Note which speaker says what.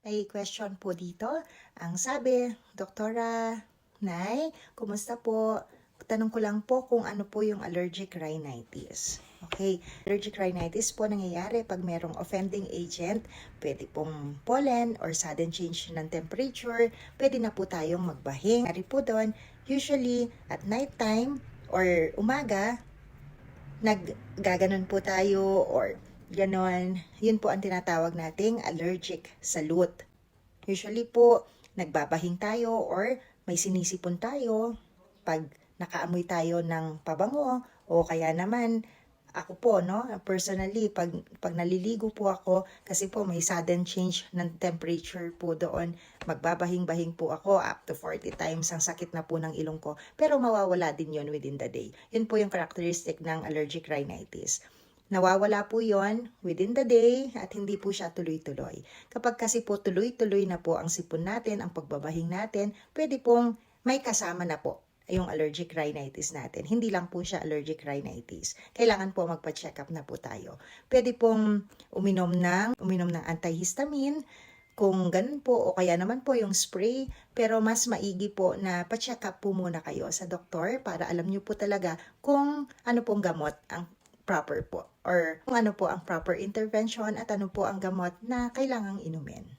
Speaker 1: May question po dito. Ang sabi, Doktora, Nay, kumusta po? Tanong ko lang po kung ano po yung allergic rhinitis. Okay, allergic rhinitis po nangyayari pag merong offending agent, pwede pong pollen or sudden change ng temperature, pwede na po tayong magbahing. Ari po doon, usually at night time or umaga, naggaganon po tayo or ganon. Yun po ang tinatawag nating allergic salute. Usually po, nagbabahing tayo or may sinisipon tayo pag nakaamoy tayo ng pabango o kaya naman ako po, no? Personally, pag naliligo po ako, kasi po may sudden change ng temperature po doon, magbabahing-bahing po ako up to 40 times. Ang sakit na po ng ilong ko. Pero mawawala din yon within the day. Yun po yung characteristic ng allergic rhinitis. Nawawala po yon within the day at hindi po siya tuloy-tuloy. Kapag kasi po tuloy-tuloy na po ang sipon natin, ang pagbabahing natin, pwede pong may kasama na po yung allergic rhinitis natin. Hindi lang po siya allergic rhinitis. Kailangan po magpa-check up na po tayo. Pwede pong uminom ng antihistamine, kung ganun po, o kaya naman po yung spray, pero mas maigi po na pa-check up po muna kayo sa doktor para alam nyo po talaga kung ano pong gamot ang proper po or kung ano po ang proper intervention at ano po ang gamot na kailangang inumin.